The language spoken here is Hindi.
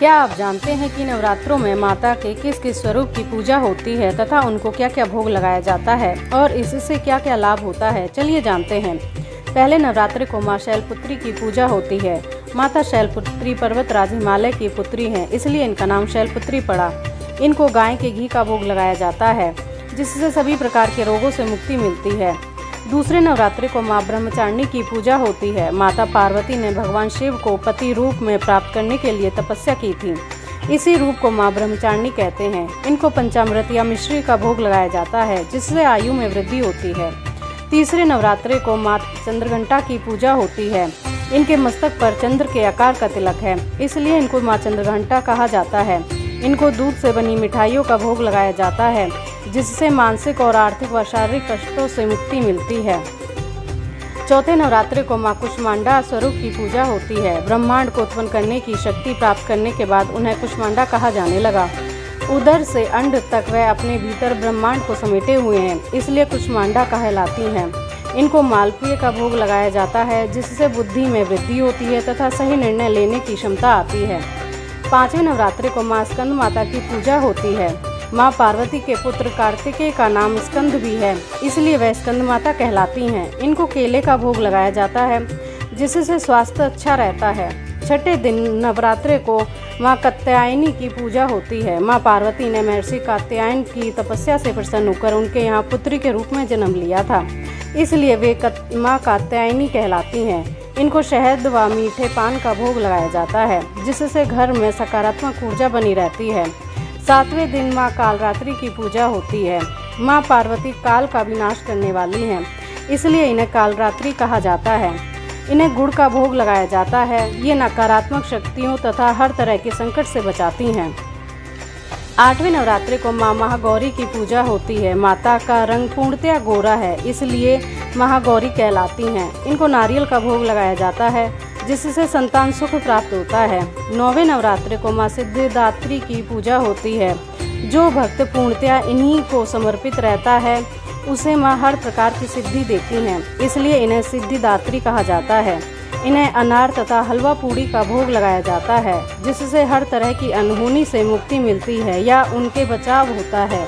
क्या आप जानते हैं कि नवरात्रों में माता के किस किस स्वरूप की पूजा होती है तथा उनको क्या क्या भोग लगाया जाता है और इससे क्या क्या लाभ होता है? चलिए जानते हैं। पहले नवरात्रि को माँ शैलपुत्री की पूजा होती है। माता शैलपुत्री पर्वतराज हिमालय की पुत्री हैं, इसलिए इनका नाम शैलपुत्री पड़ा। इनको गाय के घी का भोग लगाया जाता है, जिससे सभी प्रकार के रोगों से मुक्ति मिलती है। दूसरे नवरात्रि को माँ ब्रह्मचारिणी की पूजा होती है। माता पार्वती ने भगवान शिव को पति रूप में प्राप्त करने के लिए तपस्या की थी। इसी रूप को माँ ब्रह्मचारिणी कहते हैं। इनको पंचामृत या मिश्री का भोग लगाया जाता है, जिससे आयु में वृद्धि होती है। तीसरे नवरात्रि को माँ चंद्रघंटा की पूजा होती है। इनके मस्तक पर चंद्र के आकार का तिलक है, इसलिए इनको माँ चंद्रघंटा कहा जाता है। इनको दूध से बनी मिठाइयों का भोग लगाया जाता है, जिससे मानसिक और आर्थिक व शारीरिक कष्टों से मुक्ति मिलती है। चौथे नवरात्रि को माँ कुष्मांडा स्वरूप की पूजा होती है। ब्रह्मांड को उत्पन्न करने की शक्ति प्राप्त करने के बाद उन्हें कुष्मांडा कहा जाने लगा। उदर से अंड तक वह अपने भीतर ब्रह्मांड को समेटे हुए हैं, इसलिए कुष्मांडा कहलाती हैं। इनको मालपुए का भोग लगाया जाता है, जिससे बुद्धि में वृद्धि होती है तथा सही निर्णय लेने की क्षमता आती है। पांचवें नवरात्रि को माँ स्कंद माता की पूजा होती है। माँ पार्वती के पुत्र कार्तिकेय का नाम स्कंद भी है, इसलिए वह स्कंद माता कहलाती हैं। इनको केले का भोग लगाया जाता है, जिससे स्वास्थ्य अच्छा रहता है। छठे दिन नवरात्रि को माँ कात्यायनी की पूजा होती है। माँ पार्वती ने महर्षि कात्यायन की तपस्या से प्रसन्न होकर उनके यहाँ पुत्री के रूप में जन्म लिया था, इसलिए वे माँ कात्यायनी कहलाती हैं। इनको शहद व मीठे पान का भोग लगाया जाता है, जिससे घर में सकारात्मक ऊर्जा बनी रहती है। सातवें दिन माँ कालरात्रि की पूजा होती है। माँ पार्वती काल का विनाश करने वाली हैं, इसलिए इन्हें कालरात्रि कहा जाता है। इन्हें गुड़ का भोग लगाया जाता है। ये नकारात्मक शक्तियों तथा हर तरह के संकट से बचाती हैं। आठवें नवरात्रि को माँ महागौरी की पूजा होती है। माता का रंग पूर्णतया गोरा है, इसलिए महागौरी कहलाती हैं। इनको नारियल का भोग लगाया जाता है, जिससे संतान सुख प्राप्त होता है। नौवें नवरात्रि को माँ सिद्धिदात्री की पूजा होती है। जो भक्त पूर्णतया इन्हीं को समर्पित रहता है, उसे माँ हर प्रकार की सिद्धि देती हैं, इसलिए इन्हें सिद्धिदात्री कहा जाता है। इन्हें अनार तथा हलवा पूड़ी का भोग लगाया जाता है, जिससे हर तरह की अनहोनी से मुक्ति मिलती है या उनके बचाव होता है।